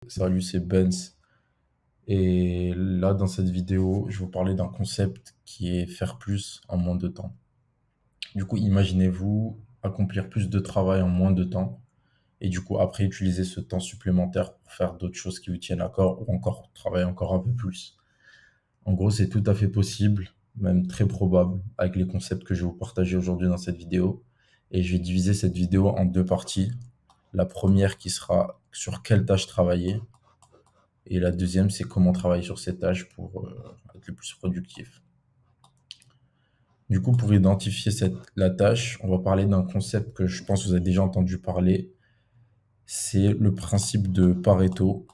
Salut, c'est Benz. Et là, dans cette vidéo, je vais vous parler d'un concept qui est faire plus en moins de temps. Du coup, imaginez-vous accomplir plus de travail en moins de temps et du coup, après, utiliser ce temps supplémentaire pour faire d'autres choses qui vous tiennent à cœur ou encore travailler encore un peu plus. En gros, c'est tout à fait possible, même très probable, avec les concepts que je vais vous partager aujourd'hui dans cette vidéo. Et je vais diviser cette vidéo en deux parties. La première qui sera sur quelle tâche travailler et la deuxième, c'est comment travailler sur ces tâches pour être le plus productif. Du coup, pour identifier la tâche, on va parler d'un concept que je pense que vous avez déjà entendu parler. C'est le principe de Pareto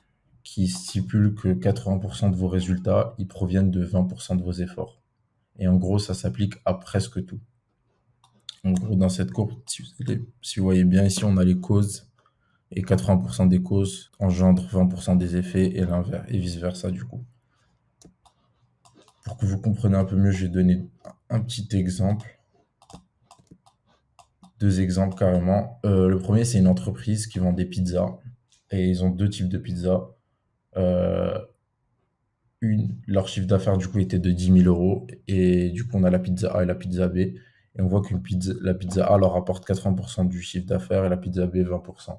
qui stipule que 80% de vos résultats, ils proviennent de 20% de vos efforts. Et en gros, ça s'applique à presque tout. En gros, dans cette courbe, si vous voyez bien ici, on a les causes et 80% des causes engendrent 20% des effets et l'inverse, et vice-versa du coup. Pour que vous compreniez un peu mieux, je vais donner un petit exemple, deux exemples carrément. Le premier, c'est une entreprise qui vend des pizzas et ils ont deux types de pizzas. Euh, Leur chiffre d'affaires du coup était de 10 000 € et du coup on a la pizza A et la pizza B et on voit la pizza A leur rapporte 80% du chiffre d'affaires et la pizza B 20%.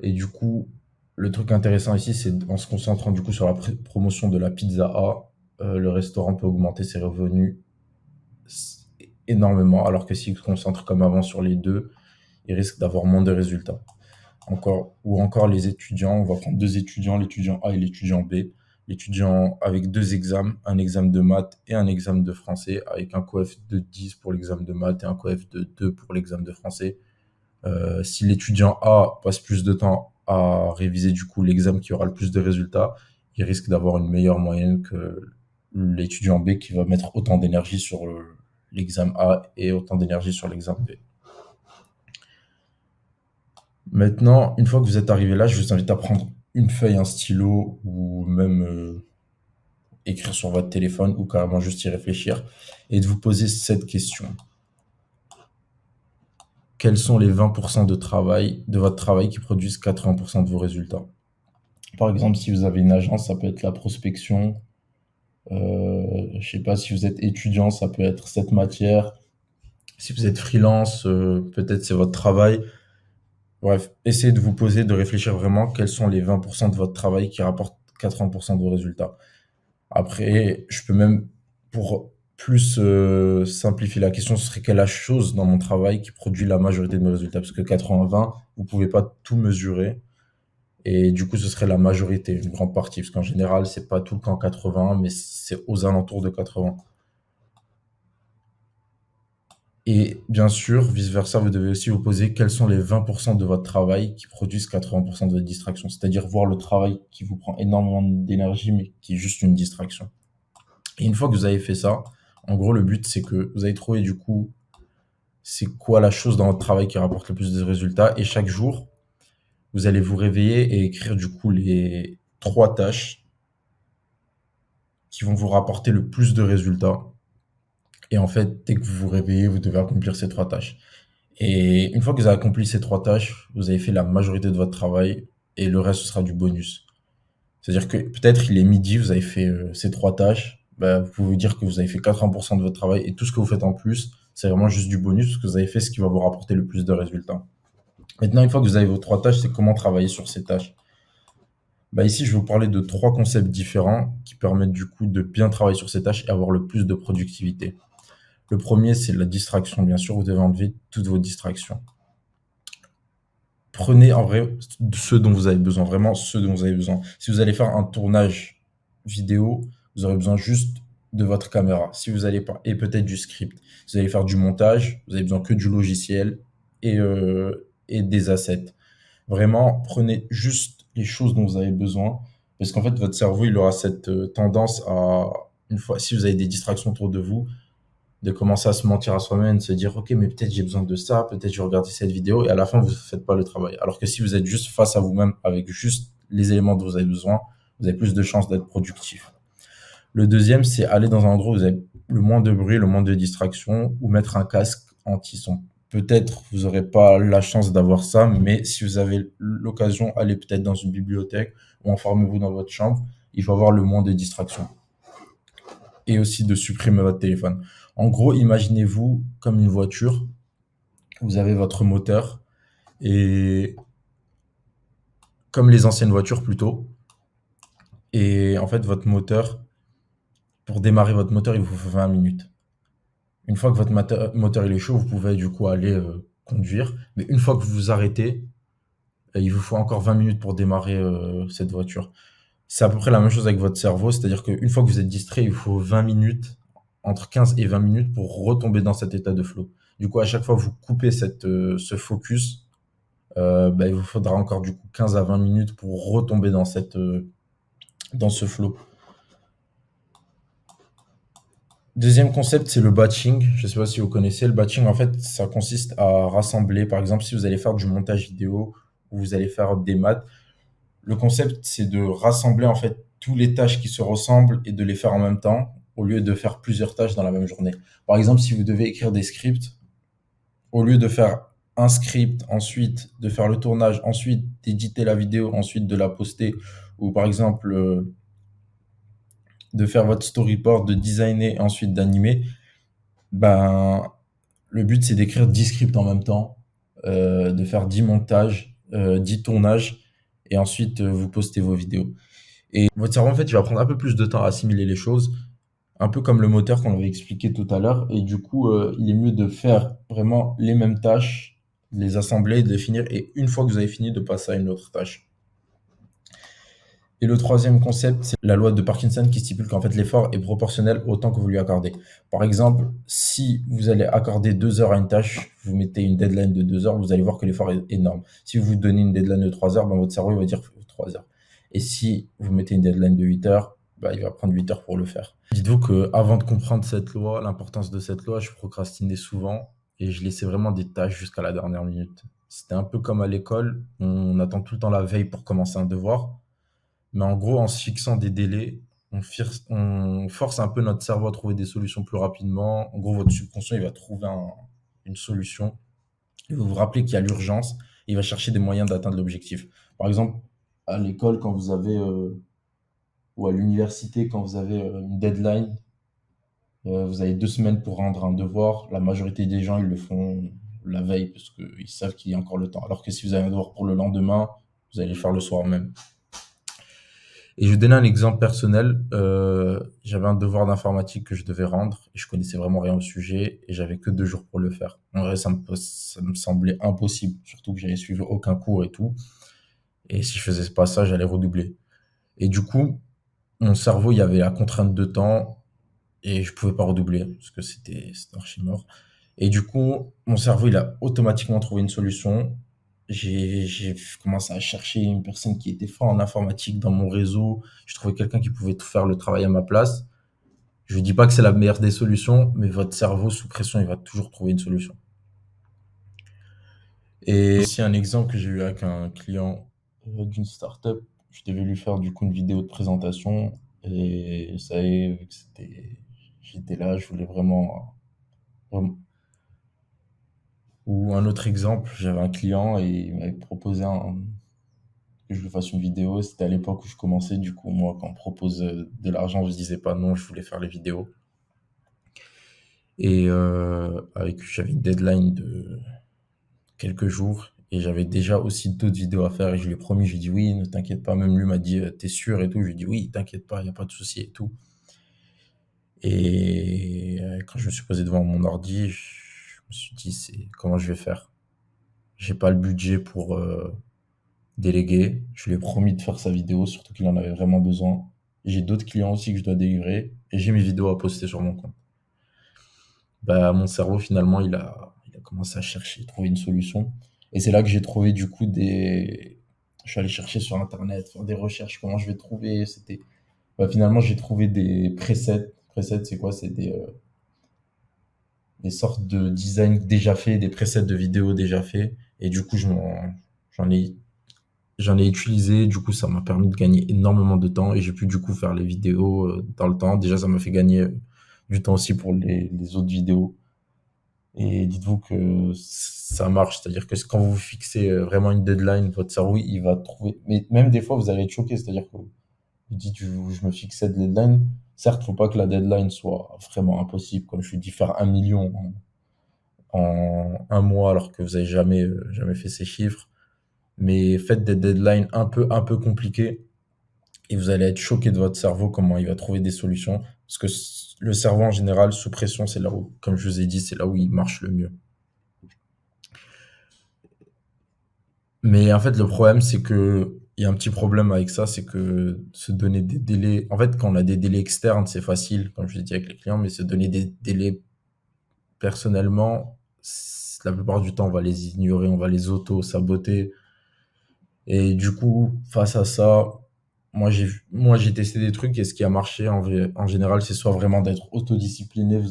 Et du coup, le truc intéressant ici, c'est en se concentrant du coup sur la promotion de la pizza A, le restaurant peut augmenter ses revenus énormément, alors que s'il se concentre comme avant sur les deux, il risque d'avoir moins de résultats. Ou encore les étudiants, on va prendre deux étudiants, l'étudiant A et l'étudiant B. L'étudiant avec deux examens, un examen de maths et un examen de français, avec un coef de 10 pour l'examen de maths et un coef de 2 pour l'examen de français. Si l'étudiant A passe plus de temps à réviser du coup l'examen qui aura le plus de résultats, il risque d'avoir une meilleure moyenne que l'étudiant B qui va mettre autant d'énergie sur l'examen A et autant d'énergie sur l'examen B. Maintenant, une fois que vous êtes arrivé là, je vous invite à prendre une feuille, un stylo ou même écrire sur votre téléphone ou carrément juste y réfléchir et de vous poser cette question. Quels sont les 20% de votre travail qui produisent 80% de vos résultats? Par exemple, si vous avez une agence, ça peut être la prospection. Je sais pas, si vous êtes étudiant, ça peut être cette matière. Si vous êtes freelance, peut-être c'est votre travail. Bref, essayez de vous poser, de réfléchir vraiment quels sont les 20% de votre travail qui rapportent 80% de vos résultats. Après, je peux même, pour plus simplifier la question, ce serait quelle est la chose dans mon travail qui produit la majorité de mes résultats? Parce que 80-20, vous pouvez pas tout mesurer. Et du coup, ce serait la majorité, une grande partie. Parce qu'en général, c'est pas tout le temps 80, mais c'est aux alentours de 80. Et bien sûr, vice-versa, vous devez aussi vous poser quels sont les 20% de votre travail qui produisent 80% de votre distraction. C'est-à-dire voir le travail qui vous prend énormément d'énergie, mais qui est juste une distraction. Et une fois que vous avez fait ça, en gros, le but, c'est que vous avez trouvé du coup, c'est quoi la chose dans votre travail qui rapporte le plus de résultats. Et chaque jour, vous allez vous réveiller et écrire du coup les trois tâches qui vont vous rapporter le plus de résultats. Et en fait, dès que vous vous réveillez, vous devez accomplir ces trois tâches. Et une fois que vous avez accompli ces trois tâches, vous avez fait la majorité de votre travail et le reste, ce sera du bonus. C'est-à-dire que peut-être il est midi, vous avez fait ces trois tâches, bah, vous pouvez dire que vous avez fait 80% de votre travail et tout ce que vous faites en plus, c'est vraiment juste du bonus parce que vous avez fait ce qui va vous rapporter le plus de résultats. Maintenant, une fois que vous avez vos trois tâches, c'est comment travailler sur ces tâches. Bah, ici, je vais vous parler de trois concepts différents qui permettent du coup de bien travailler sur ces tâches et avoir le plus de productivité. Le premier, c'est la distraction. Bien sûr, vous devez enlever toutes vos distractions. Prenez en vrai ce dont vous avez besoin, vraiment ce dont vous avez besoin. Si vous allez faire un tournage vidéo, vous aurez besoin juste de votre caméra. Si vous allez pas, et peut-être du script. Si vous allez faire du montage, vous avez besoin que du logiciel et des assets. Vraiment, prenez juste les choses dont vous avez besoin, parce qu'en fait, votre cerveau, il aura cette tendance à, une fois, si vous avez des distractions autour de vous, de commencer à se mentir à soi-même, de se dire, OK, mais peut-être j'ai besoin de ça, peut-être je vais regarder cette vidéo, et à la fin, vous ne faites pas le travail. Alors que si vous êtes juste face à vous-même avec juste les éléments dont vous avez besoin, vous avez plus de chances d'être productif. Le deuxième, c'est aller dans un endroit où vous avez le moins de bruit, le moins de distractions, ou mettre un casque anti-son. peut-être vous n'aurez pas la chance d'avoir ça, mais si vous avez l'occasion, allez peut-être dans une bibliothèque ou enfermez-vous dans votre chambre. Il faut avoir le moins de distractions et aussi de supprimer votre téléphone. En gros, imaginez-vous comme une voiture. Vous avez votre moteur et comme les anciennes voitures plutôt. Et en fait, votre moteur, pour démarrer votre moteur, il vous faut 20 minutes. Une fois que votre moteur il est chaud, vous pouvez du coup aller conduire. Mais une fois que vous vous arrêtez, il vous faut encore 20 minutes pour démarrer cette voiture. C'est à peu près la même chose avec votre cerveau, c'est-à-dire qu'une fois que vous êtes distrait, il vous faut 20 minutes, entre 15 et 20 minutes pour retomber dans cet état de flow. Du coup, à chaque fois que vous coupez ce focus, bah, il vous faudra encore du coup 15 à 20 minutes pour retomber dans ce flow. Deuxième concept, c'est le batching. Je ne sais pas si vous connaissez. Le batching, en fait, ça consiste à rassembler, par exemple, si vous allez faire du montage vidéo ou vous allez faire des maths, le concept, c'est de rassembler en fait tous les tâches qui se ressemblent et de les faire en même temps, au lieu de faire plusieurs tâches dans la même journée. Par exemple, si vous devez écrire des scripts, au lieu de faire un script, ensuite de faire le tournage, ensuite d'éditer la vidéo, ensuite de la poster, ou par exemple de faire votre storyboard, de designer, ensuite d'animer, ben, le but c'est d'écrire 10 scripts en même temps, de faire 10 montages, 10 tournages, et ensuite vous postez vos vidéos. Et votre cerveau, en fait, il va prendre un peu plus de temps à assimiler les choses, un peu comme le moteur qu'on avait expliqué tout à l'heure. Et du coup, il est mieux de faire vraiment les mêmes tâches, de les assembler, de les finir, et une fois que vous avez fini, de passer à une autre tâche. Et le troisième concept, c'est la loi de Parkinson qui stipule qu'en fait l'effort est proportionnel au temps que vous lui accordez. Par exemple, si vous allez accorder 2 heures à une tâche, vous mettez une deadline de 2 heures, vous allez voir que l'effort est énorme. Si vous vous donnez une deadline de 3 heures, ben, votre cerveau il va dire 3 heures. Et si vous mettez une deadline de 8 heures, ben, il va prendre 8 heures pour le faire. Dites-vous qu'avant de comprendre cette loi, l'importance de cette loi, je procrastinais souvent et je laissais vraiment des tâches jusqu'à la dernière minute. C'était un peu comme à l'école, on attend tout le temps la veille pour commencer un devoir. Mais en gros, en se fixant des délais, on force un peu notre cerveau à trouver des solutions plus rapidement. En gros, votre subconscient, il va trouver une solution. Il va vous rappeler qu'il y a l'urgence. Il va chercher des moyens d'atteindre l'objectif. Par exemple, à l'école, quand vous avez, ou à l'université, quand vous avez une deadline, vous avez 2 semaines pour rendre un devoir. La majorité des gens, ils le font la veille parce qu'ils savent qu'il y a encore le temps. Alors que si vous avez un devoir pour le lendemain, vous allez le faire le soir même. Et je vais donner un exemple personnel. J'avais un devoir d'informatique que je devais rendre et je connaissais vraiment rien au sujet et j'avais que 2 jours pour le faire. En vrai, ça me semblait impossible, surtout que j'avais suivi aucun cours et tout. Et si je faisais pas ça, j'allais redoubler. Et du coup, mon cerveau, il y avait la contrainte de temps et je pouvais pas redoubler parce que c'était archi mort. Et du coup, mon cerveau, il a automatiquement trouvé une solution. J'ai commencé à chercher une personne qui était fort en informatique dans mon réseau. Je trouvais quelqu'un qui pouvait tout faire le travail à ma place. Je ne dis pas que c'est la meilleure des solutions, mais votre cerveau, sous pression, il va toujours trouver une solution. Et aussi un exemple que j'ai eu avec un client d'une startup, je devais lui faire du coup une vidéo de présentation et ça y est, vu que j'étais là, je voulais vraiment. Ou un autre exemple, j'avais un client et il m'avait proposé que je lui fasse une vidéo. C'était à l'époque où je commençais, du coup, moi, quand on me propose de l'argent, je disais pas non, je voulais faire les vidéos. Et j'avais une deadline de quelques jours et j'avais déjà aussi d'autres vidéos à faire et je lui ai promis, je lui ai dit oui, ne t'inquiète pas. Même lui m'a dit, t'es sûr et tout. Je lui ai dit oui, t'inquiète pas, il n'y a pas de souci et tout. Et quand je me suis posé devant mon ordi, je me suis dit, c'est comment je vais faire? J'ai pas le budget pour délégué. Je lui ai promis de faire sa vidéo, surtout qu'il en avait vraiment besoin. J'ai d'autres clients aussi que je dois délivrer et j'ai mes vidéos à poster sur mon compte. Bah, mon cerveau, finalement, il a commencé à chercher, trouver une solution. Et c'est là que j'ai trouvé, du coup, je suis allé chercher sur Internet, faire des recherches, comment je vais trouver. Bah, finalement, j'ai trouvé des presets. Presets, c'est quoi? C'est des sortes de design déjà faits, des presets de vidéos déjà faits. Et du coup, j'en ai J'en ai utilisé, du coup, ça m'a permis de gagner énormément de temps et j'ai pu du coup faire les vidéos dans le temps. Déjà, ça m'a fait gagner du temps aussi pour les autres vidéos. Et dites-vous que ça marche, c'est-à-dire que quand vous fixez vraiment une deadline, votre cerveau, il va trouver. Mais même des fois, vous allez être choqué, c'est-à-dire que vous dites, je me fixe cette deadline. Certes, faut pas que la deadline soit vraiment impossible, comme je vous dis, faire 1 million en un mois alors que vous avez jamais fait ces chiffres. Mais faites des deadlines un peu compliquées et vous allez être choqué de votre cerveau, comment il va trouver des solutions. Parce que le cerveau, en général, sous pression, c'est là où, comme je vous ai dit, c'est là où il marche le mieux. Mais en fait, le problème, c'est que il y a un petit problème avec ça, c'est que se donner des délais. En fait, quand on a des délais externes, c'est facile, comme je l'ai dit avec les clients, mais se donner des délais personnellement, la plupart du temps, on va les ignorer, on va les auto-saboter. Et du coup, face à ça, moi j'ai testé des trucs et ce qui a marché en général, c'est soit vraiment d'être autodiscipliné, mais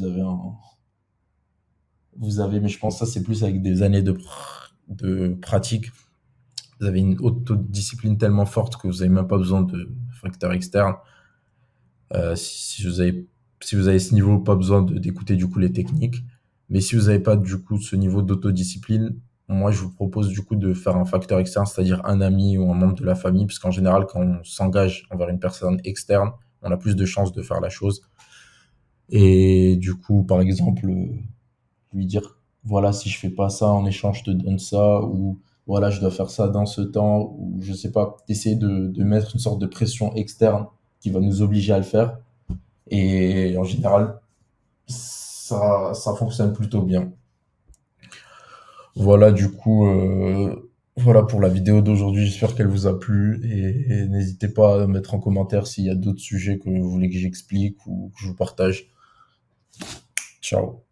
je pense que ça, c'est plus avec des années de pratique. Vous avez une autodiscipline tellement forte que vous n'avez même pas besoin de facteurs externes. Si vous avez ce niveau, pas besoin d'écouter du coup les techniques. Mais si vous n'avez pas du coup ce niveau d'autodiscipline, moi je vous propose du coup de faire un facteur externe, c'est-à-dire un ami ou un membre de la famille, parce qu'en général, quand on s'engage envers une personne externe, on a plus de chances de faire la chose. Et du coup, par exemple, lui dire, voilà, si je fais pas ça, en échange, je te donne ça, ou voilà, je dois faire ça dans ce temps, ou je sais pas, d'essayer de mettre une sorte de pression externe qui va nous obliger à le faire. Et en général, ça fonctionne plutôt bien. Voilà, du coup, voilà pour la vidéo d'aujourd'hui. J'espère qu'elle vous a plu et n'hésitez pas à mettre en commentaire s'il y a d'autres sujets que vous voulez que j'explique ou que je vous partage. Ciao.